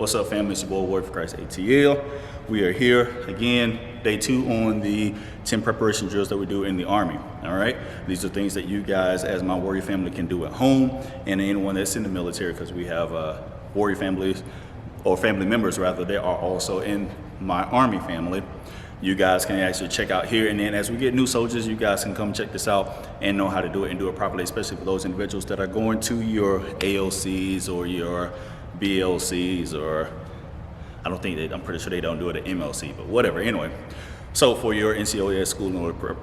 What's up, family? It's your boy, Warrior for Christ ATL. We are here again, day 2 on the 10 preparation drills that we do in the Army. All right, these are things that you guys, as my Warrior family, can do at home, and anyone that's in the military, because we have Warrior families, or family members rather, they are also in my Army family. You guys can actually check out here, and then as we get new soldiers, you guys can come check this out and know how to do it and do it properly, especially for those individuals that are going to your AOCs or your BLCs, or I'm pretty sure they don't do it at MLC, but whatever. Anyway, so for your NCOS school, in order to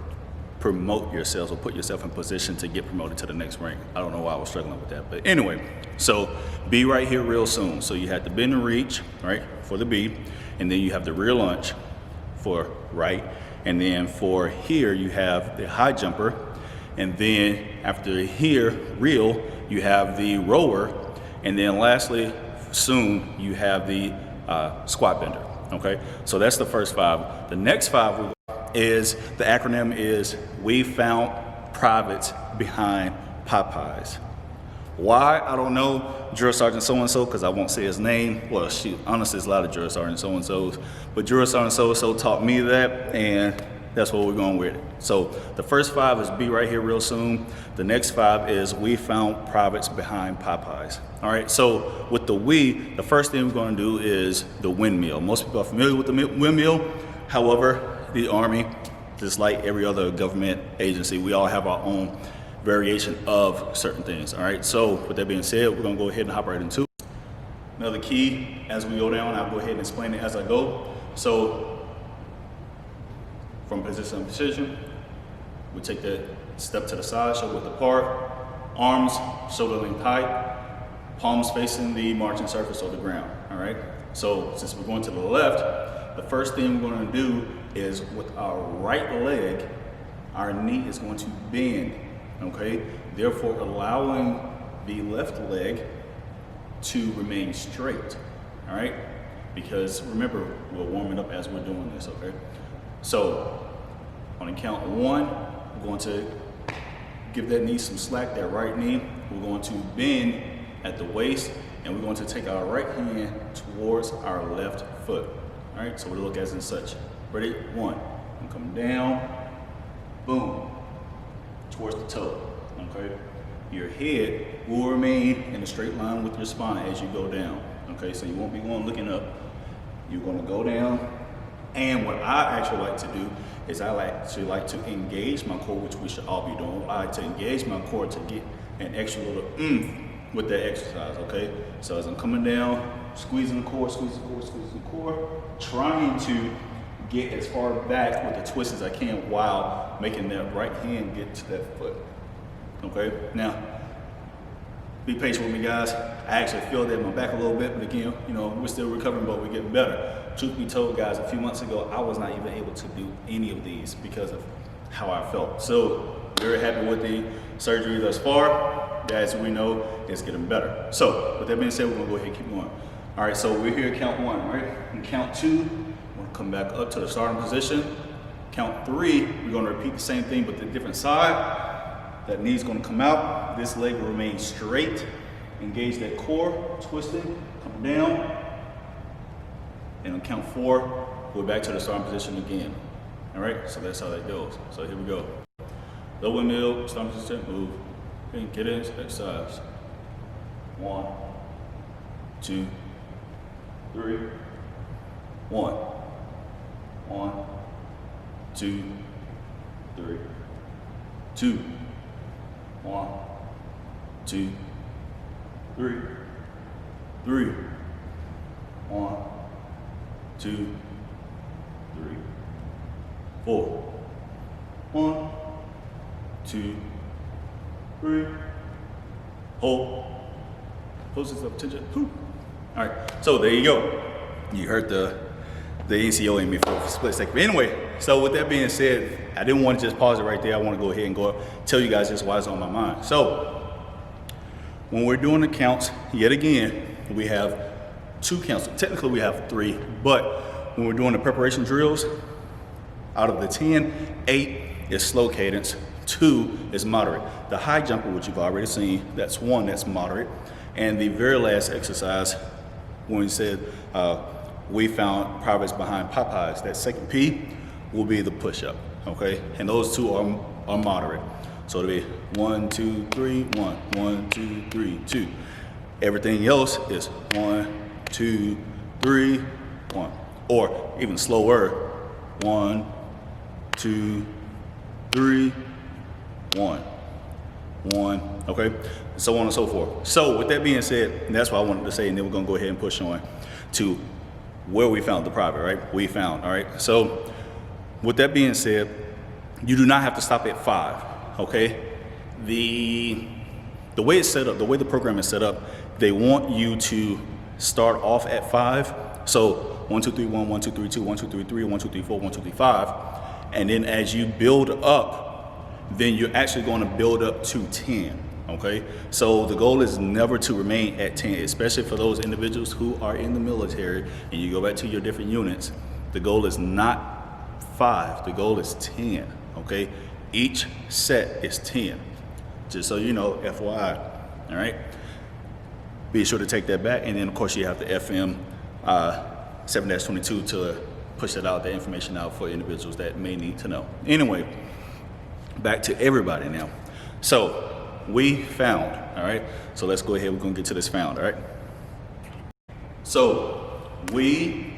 promote yourselves or put yourself in position to get promoted to the next rank. I don't know why I was struggling with that, but anyway, so B right here real soon. So you have the bend and reach, right, for the B, and then you have the rear lunge for right, and then for here you have the high jumper, and then after here real you have the rower, and then lastly soon you have the squat bender. Okay, so that's the first 5. The next 5 is, the acronym is we found privates behind Popeyes. Why? I don't know. Drill Sergeant so-and-so, because I won't say his name. Well, shoot, honestly, there's a lot of Drill Sergeant so-and-sos, but Drill Sergeant so-and-so taught me that, and that's what we're going with. So the first 5 is be right here real soon. The next 5 is we found privates behind Popeyes. All right, so with the the first thing we're going to do is the windmill. Most people are familiar with the windmill. However, the Army, just like every other government agency, we all have our own variation of certain things. All right, so with that being said, we're gonna go ahead and hop right into it. Another key, as we go down, I'll go ahead and explain it as I go. So from position to position, we take that step to the side, shoulder width apart, arms shoulder length height, palms facing the marching surface of the ground. All right, so since we're going to the left, the first thing we're going to do is with our right leg, our knee is going to bend. Okay, therefore allowing the left leg to remain straight. All right, because remember, we're warming up as we're doing this. Okay, so on the count 1, we're going to give that knee some slack, that right knee. We're going to bend at the waist, and we're going to take our right hand towards our left foot. All right, so we'll look as in such. Ready? 1. And come down. Boom. Towards the toe. Okay. Your head will remain in a straight line with your spine as you go down. Okay, so you won't be looking up. You're going to go down. And what I actually like to do is I like to engage my core, which we should all be doing. I like to engage my core to get an extra little with that exercise. Okay, so as I'm coming down, squeezing the core, squeezing the core, trying to get as far back with the twist as I can while making that right hand get to that foot. Okay, now be patient with me, guys. I actually feel that in my back a little bit, but again, you know, we're still recovering, but we're getting better. Truth be told, guys, a few months ago, I was not even able to do any of these because of how I felt. So very happy with the surgery thus far. As we know, it's getting better. So with that being said, we're gonna go ahead and keep going. All right, so we're here at count 1, right? And count 2, we'll come back up to the starting position. Count 3, we're gonna repeat the same thing, but the different side. That knee's gonna come out. This leg will remain straight. Engage that core, twisting, come down. And on count 4, we're back to the starting position again. All right, so that's how that goes. So here we go. Low windmill, starting position, move. And get in, exercise. 1, 2, 3. 1, 1, 2, 3. 2, 1, 2, 3. 3, 1, 2, 3. 4, 1, 2, 3. Hold. Poses up, tension. All right, so there you go. You heard the NCO in me for a split second. But anyway, so with that being said, I didn't want to just pause it right there. I want to go ahead and tell you guys just why it's on my mind. So when we're doing the counts, yet again, we have 2 counts. Technically, we have 3, but when we're doing the preparation drills, out of the 10, 8 is slow cadence, 2 is moderate. The high jumper, which you've already seen, that's 1 that's moderate. And the very last exercise when we said we found privates behind Popeyes, that second P will be the push-up, okay? And those two are moderate. So it'll be 1, 2, 3, 1, 1, 2, 3, 2. Everything else is 1, 2, 3, 1. Or even slower, 1, 2, 3, 1, 1, okay? So on and so forth. So with that being said, that's what I wanted to say, and then we're gonna go ahead and push on to where we found the private, right? We found, all right? So with that being said, you do not have to stop at 5, okay? The way it's set up, the way the program is set up, they want you to start off at 5. So 1, 2, 3, 1, 1, 2, 3, 2, 1, 2, 3, 3, 1, 2, 3, 4, 1, 2, 3, 5. And then as you build up, then you're actually going to build up to 10, okay? So the goal is never to remain at 10, especially for those individuals who are in the military and you go back to your different units. The goal is not 5, the goal is 10, okay? Each set is 10, just so you know, FYI, all right? Be sure to take that back, and then of course you have the FM 7-22 to push that out, the information out for individuals that may need to know. Anyway, back to everybody now. So we found, all right? So let's go ahead, we're gonna get to this found, all right? So we,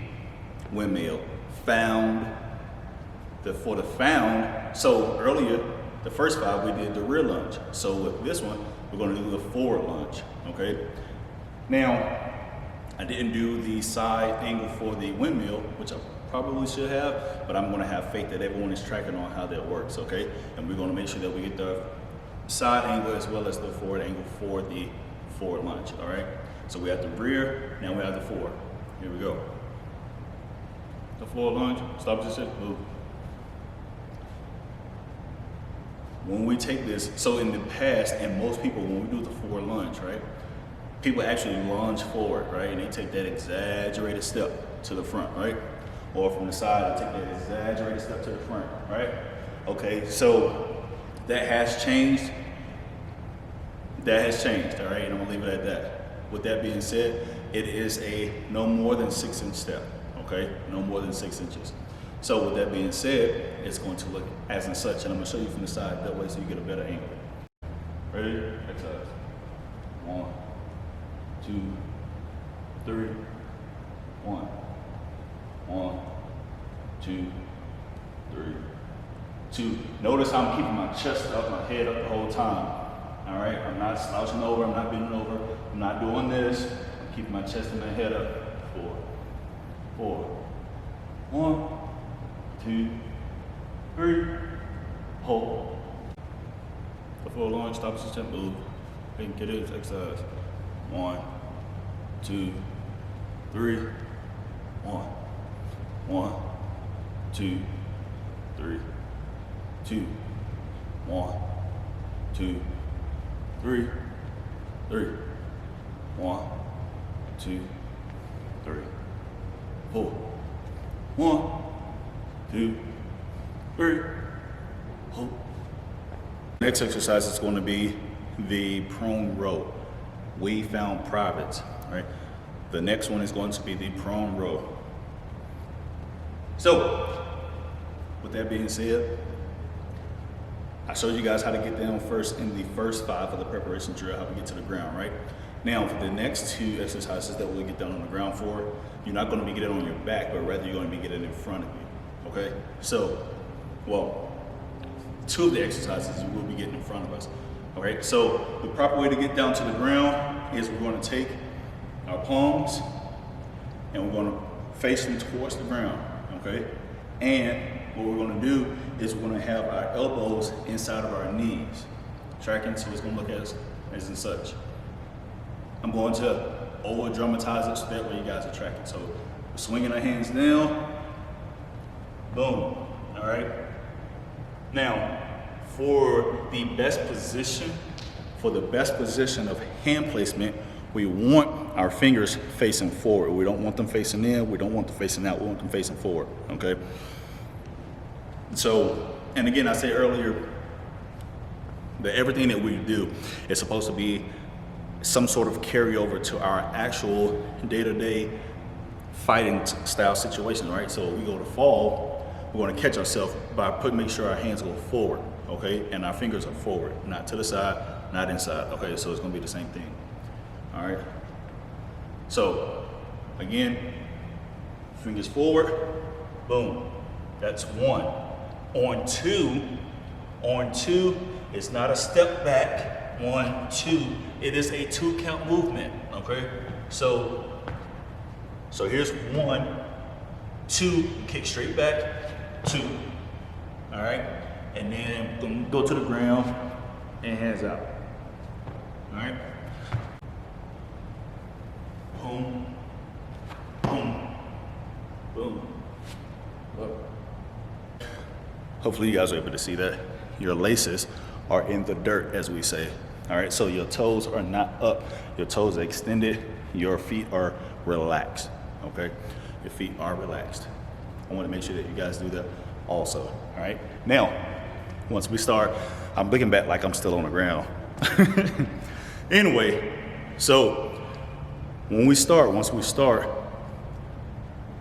Windmill, found, for the found, so earlier, the first 5, we did the rear lunge. So with this one, we're gonna do the forward lunge, okay? Now, I didn't do the side angle for the windmill, which I probably should have, but I'm gonna have faith that everyone is tracking on how that works, okay? And we're gonna make sure that we get the side angle as well as the forward angle for the forward lunge, all right? So we have the rear, now we have the forward. Here we go. The forward lunge, stop position, move. When we take this, so in the past, and most people, when we do the forward lunge, right? People actually lunge forward, right? And they take that exaggerated step to the front, right? Or from the side, they take that exaggerated step to the front, right? Okay, so that has changed. That has changed, all right? And I'm gonna leave it at that. With that being said, it is a no more than 6-inch step, okay? No more than 6 inches. So with that being said, it's going to look as and such, and I'm gonna show you from the side, that way so you get a better angle. Ready? Exercise. 1, 2, 3, 1, 1, 2, 3, 2. Notice how I'm keeping my chest up, my head up the whole time. All right, I'm not slouching over, I'm not bending over, I'm not doing this. I'm keeping my chest and my head up. 4, 1, 2, 3, hold. The full lunge, stop, step, move. And get it, exercise. 1, 2, 3, 1, 1, 2, 3, 2, 1, 2, 3, 3, 1, 2, 3, 4, 1, 2, 3, hold. Next exercise is going to be the prone row. We found privates, right? The next one is going to be the prone row. So, with that being said, I showed you guys how to get down first in the first 5 of the preparation drill, how to get to the ground, right? Now, for the next 2 exercises that we'll get down on the ground for, you're not going to be getting on your back, but rather you're going to be getting in front of you, okay? So, well, 2 of the exercises you will be getting in front of us. All right, so the proper way to get down to the ground is we're going to take our palms and we're going to face them towards the ground, okay? And what we're going to do is we're going to have our elbows inside of our knees, tracking, so it's going to look as and such. I'm going to over dramatize it so that way you guys are tracking. So we're swinging our hands down, boom, all right? Now, for the best position of hand placement, we want our fingers facing forward. We don't want them facing in, we don't want them facing out, we want them facing forward, okay? So, and again, I said earlier that everything that we do is supposed to be some sort of carryover to our actual day-to-day fighting style situation, right? So we go to fall, we're going to catch ourselves by making sure our hands go forward, okay? And our fingers are forward, not to the side, not inside, okay? So it's going to be the same thing, all right? So again, fingers forward, boom, that's one. On two, it's not a step back, 1, 2, it is a 2 count movement, okay? So here's 1, 2, kick straight back, 2, all right? And then gonna go to the ground and hands out, all right? Boom, boom, boom. Up. Hopefully you guys are able to see that. Your laces are in the dirt, as we say. All right, so your toes are not up. Your toes are extended. Your feet are relaxed, okay? Your feet are relaxed. I want to make sure that you guys do that also, all right? Now, once we start, I'm looking back like I'm still on the ground. Anyway, so once we start,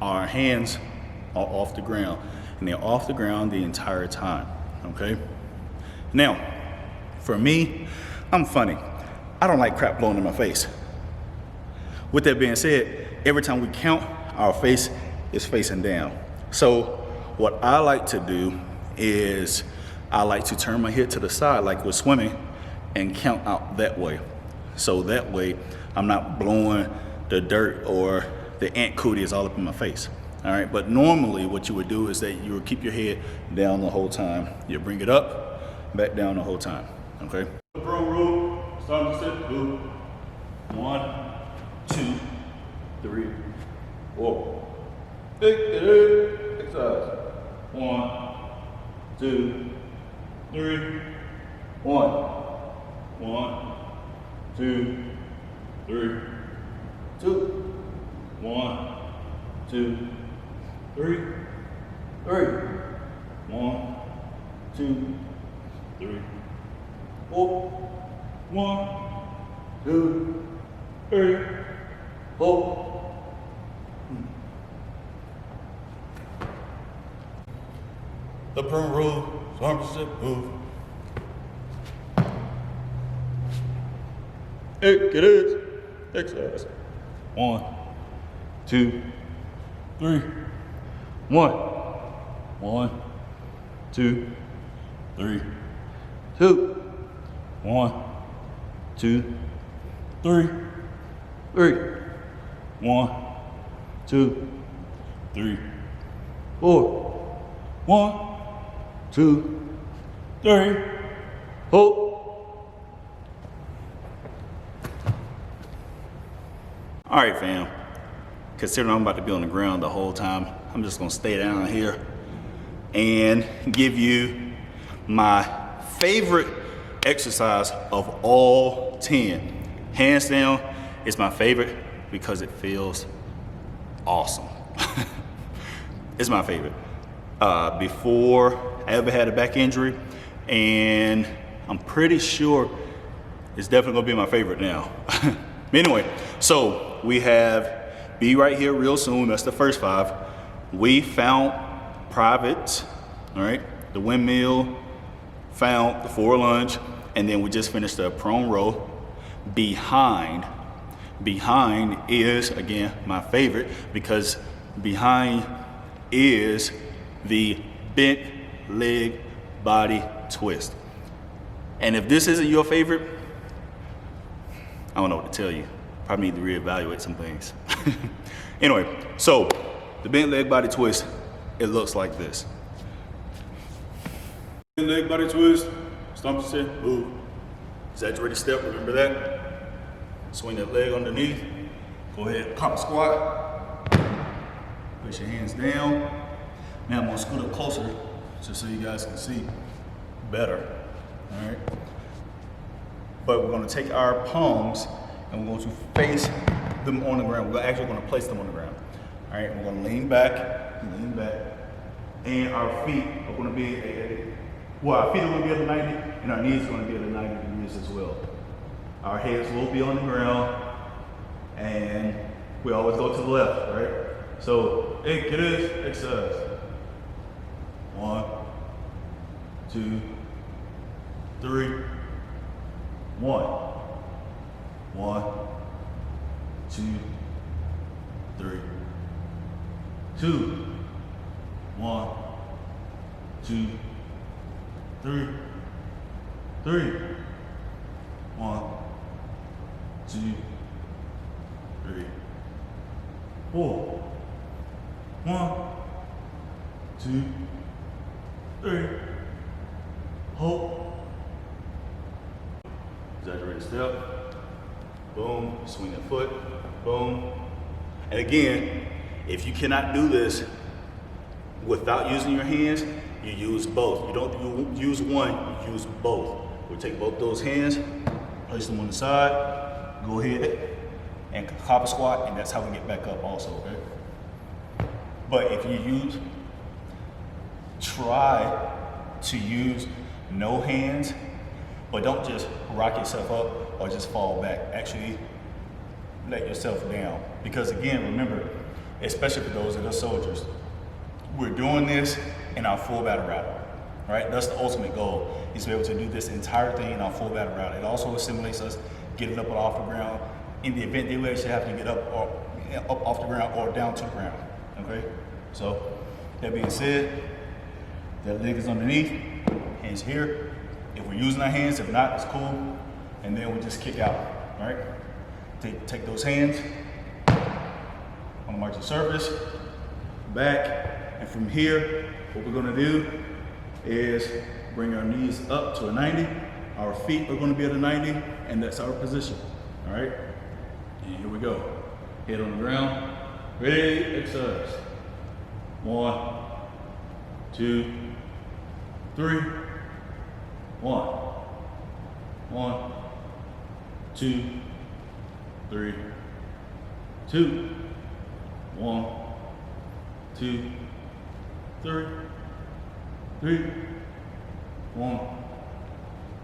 our hands are off the ground, and they're off the ground the entire time, okay? Now, for me, I'm funny. I don't like crap blowing in my face. With that being said, every time we count, our face is facing down. So what I like to do is I like to turn my head to the side like we're swimming and count out that way. So that way I'm not blowing the dirt or the ant cootie is all up in my face. All right, but normally what you would do is that you would keep your head down the whole time. You bring it up, back down the whole time, okay? Bro rule, start to step, move. 1, 2, 3, 4. Exercise. 1, 2, 3, 1. 1, 2, 3, 2. 1, 2, 3, 3. 1, 2, 3, 4. 1, 2, 3, 4. The pro rule, arms step, move. Get it. Exercise. 1, 2, 3. 1, 1, 2, 3, 2. 1, 2, 3, 3. 1, 2, 3, 4. 1, 2, 3, 4. All right, fam. Considering I'm about to be on the ground the whole time, I'm just gonna stay down here and give you my favorite exercise of all 10. Hands down, it's my favorite because it feels awesome. It's my favorite. Before I ever had a back injury, and I'm pretty sure it's definitely gonna be my favorite now. Anyway, so we have be right here real soon. That's the first 5. We found private, all right, the windmill, found the 4 lunge, and then we just finished the prone row. Behind is, again, my favorite because behind is the bent leg body twist. And if this isn't your favorite, I don't know what to tell you. Probably need to reevaluate some things. Anyway, so the bent leg body twist, it looks like this. Bent leg body twist, stomp to sit, move. Exaggerated step, remember that? Swing that leg underneath. Go ahead, pop squat. Place your hands down. Now I'm gonna scoot up closer just so you guys can see better, all right? But we're gonna take our palms and we're going to face them on the ground. We're actually gonna place them on the ground. All right, we're gonna lean back, and our feet are gonna be our feet are gonna be at a 90, and our knees are gonna be at a 90 degrees as well. our heads will be on the ground, and we always go to the left, right? So, hey kiddos, exercise. 1, 2, 3, 1. 1, 2, 3, 2, 1, 2, 3, 3, 1, 2, 3, 4, 1, 2, 3, hold. Exaggerated step, boom, swing that foot, boom. And again, if you cannot do this without using your hands, you use both. You don't use one, you use both. We'll take both those hands, place them on the side, go ahead and hop a squat, and that's how we get back up also, okay? But if you try to use no hands, but don't just rock yourself up or just fall back. Actually, let yourself down. Because again, remember, especially for those that are soldiers, we're doing this in our full battle route, right? That's the ultimate goal, is to be able to do this entire thing in our full battle route. It also assimilates us getting up and off the ground in the event they actually have to get up off the ground or down to the ground, okay? So, that being said, that leg is underneath, hands here. If we're using our hands, if not, it's cool. And then we just kick out, all right? Take those hands on the marching surface, back, and from here, what we're gonna do is bring our knees up to a 90. Our feet are gonna be at a 90, and that's our position, all right? And here we go. Head on the ground, ready, exercise. 1, 2, 3, 1, 1, 2, 3, 2, 1, 2, 3, 3, 1,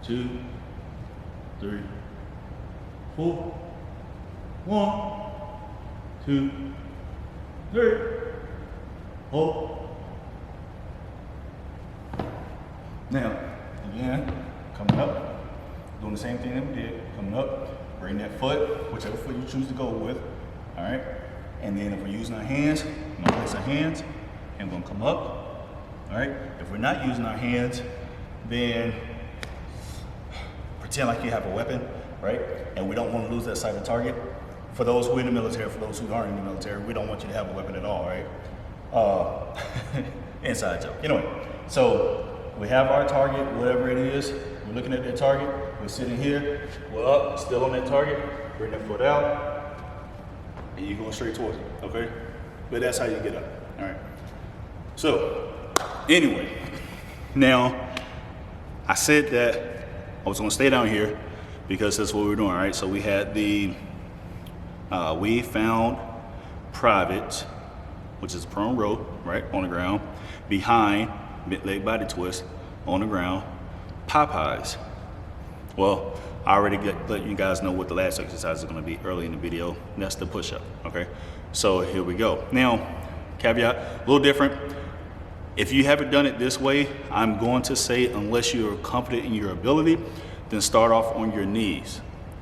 2, 3, 4, 1, 2, 3, hold. Now, again, coming up, doing the same thing that we did, coming up, bring that foot, whichever foot you choose to go with, all right? And then if we're using our hands, we're gonna place our hands, and we're gonna come up, all right? If we're not using our hands, then pretend like you have a weapon, right? And we don't want to lose that sight of target. For those who are in the military, for those who aren't in the military, we don't want you to have a weapon at all, right? Inside joke. Anyway, so we have our target, whatever it is. We're looking at that target. We're sitting here. We're up, still on that target. Bring that foot out, and you're going straight towards it, okay? But that's how you get up, all right? So, anyway, now, I said that I was going to stay down here because that's what we were doing, right? So we had the, we found private, which is prone row, right, on the ground, behind mid-leg body twist, on the ground, Popeyes. Well, I already let you guys know what the last exercise is going to be early in the video. That's the push-up, okay? So here we go. Now, caveat, a little different. If you haven't done it this way, I'm going to say, unless you're confident in your ability, then start off on your knees,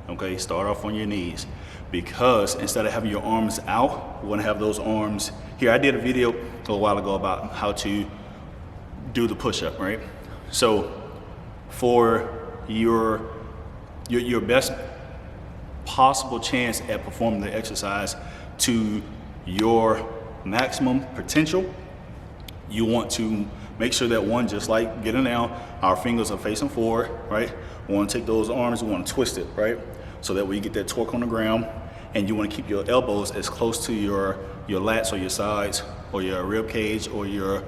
okay? Start off on your knees, because instead of having your arms out, we're gonna have those arms here. I did a video a little while ago about how to do the push-up, right? So for your best possible chance at performing the exercise to your maximum potential, you want to make sure that one, just like getting down, our fingers are facing forward, right? We want to take those arms, we want to twist it, right? So that we get that torque on the ground, and you want to keep your elbows as close to your lats or your sides or your rib cage or your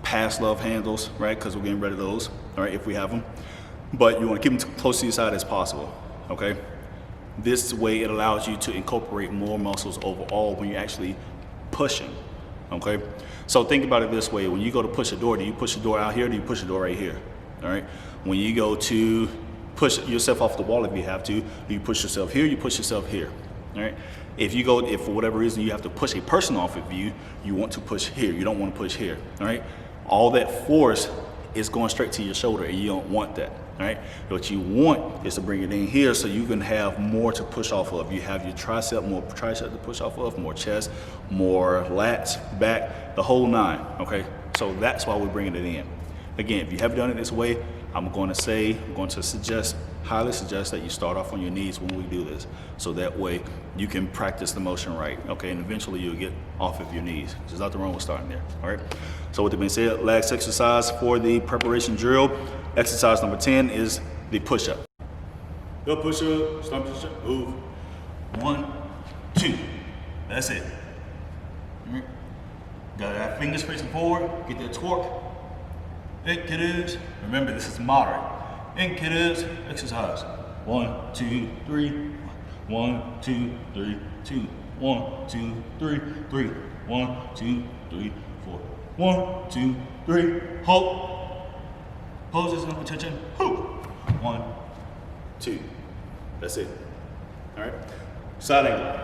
past love handles, right? Because we're getting rid of those, all right, if we have them. But you want to keep them close to your side as possible, okay? This way it allows you to incorporate more muscles overall when you're actually pushing, okay? So think about it this way. When you go to push a door, do you push the door out here or do you push the door right here, all right? When you go to push yourself off the wall if you have to. You push yourself here, you push yourself here. All right. If for whatever reason you have to push a person off of you, you want to push here. You don't want to push here. All right. All that force is going straight to your shoulder, and you don't want that. All right. What you want is to bring it in here so you can have more to push off of. You have your tricep, more tricep to push off of, more chest, more lats, back, the whole nine. Okay. So that's why we're bringing it in. Again, if you haven't done it this way, I'm going to suggest, highly suggest that you start off on your knees when we do this. So that way you can practice the motion right. Okay, and eventually you'll get off of your knees. There's nothing wrong with starting there, all right? So with that being said, last exercise for the preparation drill, exercise number 10 is the push-up. Go push-up, stomp, move. 1, 2, that's it. All right. Got that fingers facing forward, get that torque. It kiddos. Remember, this is moderate. And kiddos, exercise. 1, 2, 3. 1, 2, 3, 2. 1, 2, 3, 3. 1, 2, 3, 4. 1, 2, 3. Hold. Poses and attention. 1, 2. That's it. All right. Side angle.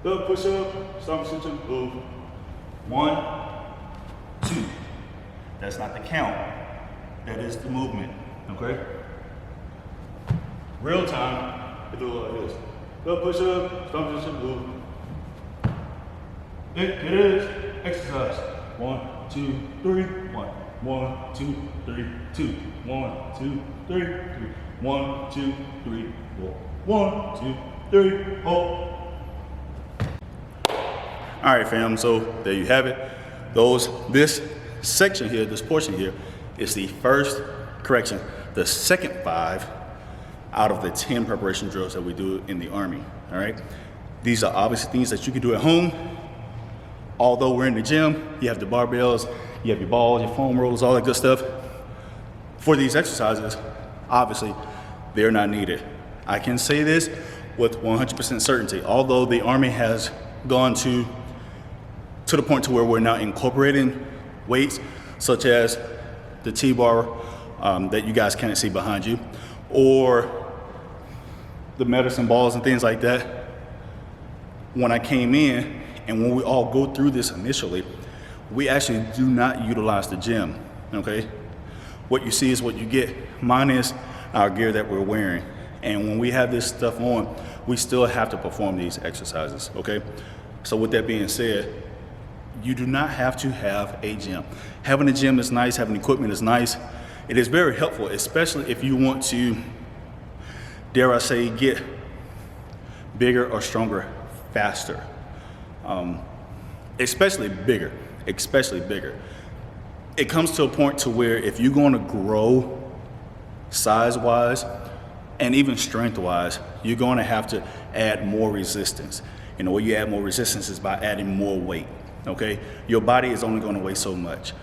Go push up. Stomp, attention. Move. 1, 2. That's not the count. That is the movement. Okay? Real time, you do it like this. Go push up, stomp, just move. It is exercise. 1, 2, 3. 1, 2, 3, 2. 1, 2, 3, 3. 1, 2, 3, 4. 1, 2, 3, hold. All right, fam, so there you have it. This section here, this portion here, is the the second 5 out of the 10 preparation drills that we do in the Army, all right? These are obviously things that you can do at home. Although we're in the gym, you have the barbells, you have your balls, your foam rollers, all that good stuff. For these exercises, obviously, they're not needed. I can say this with 100% certainty. Although the Army has gone to the point to where we're now incorporating weights such as the T-bar that you guys can't see behind you, or the medicine balls and things like that. When I came in and when we all go through this initially, we actually do not utilize the gym, okay? What you see is what you get, minus our gear that we're wearing. And when we have this stuff on, we still have to perform these exercises, okay? So with that being said, you do not have to have a gym. Having a gym is nice, having equipment is nice. It is very helpful, especially if you want to, dare I say, get bigger or stronger faster. Especially bigger. It comes to a point to where if you're going to grow size-wise and even strength-wise, you're going to have to add more resistance. And the way you add more resistance is by adding more weight, okay? Your body is only going to weigh so much.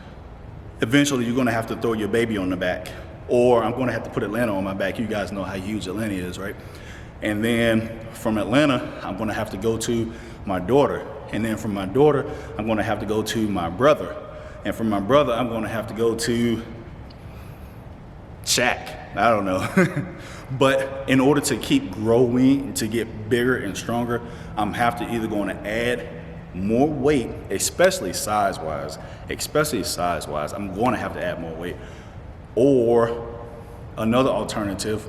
Eventually, you're going to have to throw your baby on the back, or I'm going to have to put Atlanta on my back. You guys know how huge Atlanta is, right? And then from Atlanta, I'm going to have to go to my daughter. And then from my daughter, I'm going to have to go to my brother. And from my brother, I'm going to have to go to Shaq. I don't know. But in order to keep growing, to get bigger and stronger, I'm have to either going to add more weight, especially size-wise. I'm going to have to add more weight. Or another alternative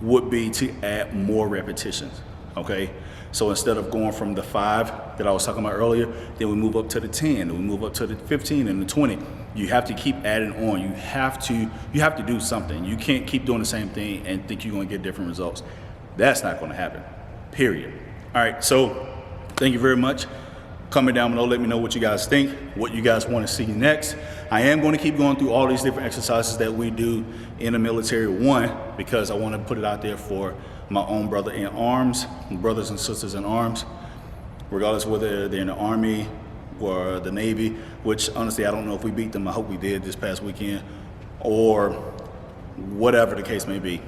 would be to add more repetitions, okay? So instead of going from the 5 that I was talking about earlier, then we move up to the 10, and we move up to the 15 and the 20. You have to keep adding on. You have to do something. You can't keep doing the same thing and think you're going to get different results. That's not going to happen, period. All right, so thank you very much. Comment down below, let me know what you guys think, what you guys want to see next. I am going to keep going through all these different exercises that we do in the military, one, because I want to put it out there for my own brother in arms, brothers and sisters in arms, regardless whether they're in the Army or the Navy, which honestly, I don't know if we beat them. I hope we did this past weekend, or whatever the case may be.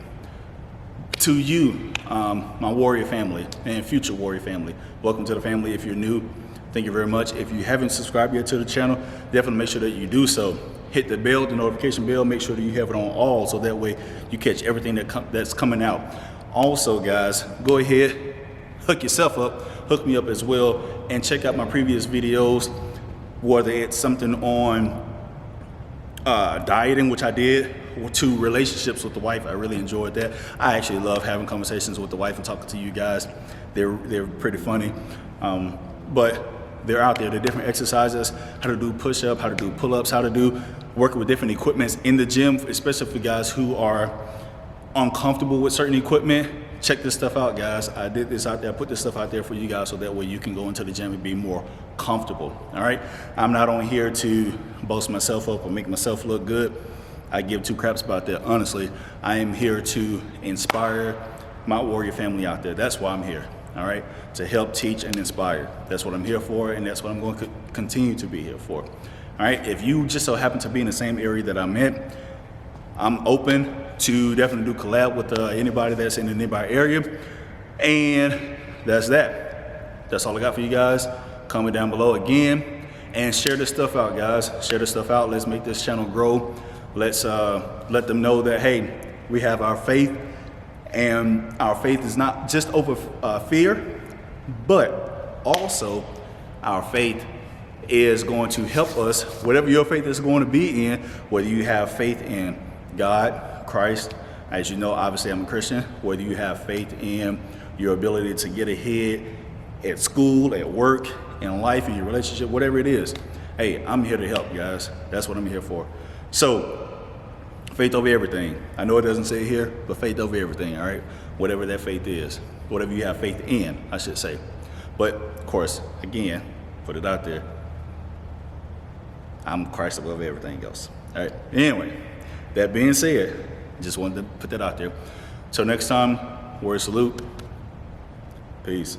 To you, my warrior family and future warrior family, welcome to the family. If you're new, thank you very much. If you haven't subscribed yet to the channel, definitely make sure that you do so. hit the bell, the notification bell, make sure that you have it on all, so that way you catch everything that's coming out. Also, guys, go ahead, hook yourself up, hook me up as well, and check out my previous videos, whether it's something on dieting, which I did, to relationships with the wife. I really enjoyed that. I actually love having conversations with the wife and talking to you guys. They're pretty funny, but they're out there. They're different exercises, how to do push-up, how to do pull-ups, how to do working with different equipments in the gym, especially for guys who are uncomfortable with certain equipment. Check this stuff out, guys. I did this out there. I put this stuff out there for you guys, so that way you can go into the gym and be more comfortable. All right. I'm not on here to boast myself up or make myself look good. I give two craps about that. Honestly, I am here to inspire my warrior family out there. That's why I'm here. All right. To help, teach, and inspire. That's what I'm here for, and that's what I'm going to continue to be here for. All right. If you just so happen to be in the same area that I'm in, I'm open to definitely do collab with anybody that's in the nearby area. And that's that. That's all I got for you guys. Comment down below again and share this stuff out, guys. Share this stuff out. Let's make this channel grow. Let's let them know that, hey, we have our faith, and our faith is not just over fear, but also our faith is going to help us, whatever your faith is going to be in, whether you have faith in God, Christ. As you know, obviously I'm a Christian. Whether you have faith in your ability to get ahead at school, at work, in life, in your relationship, whatever it is. Hey, I'm here to help, guys. That's what I'm here for. So, faith over everything. I know it doesn't say it here, but faith over everything, all right? Whatever that faith is. Whatever you have faith in, I should say. But, of course, again, put it out there. I'm Christ above everything else. All right? Anyway, that being said, just wanted to put that out there. Till next time, word salute. Peace.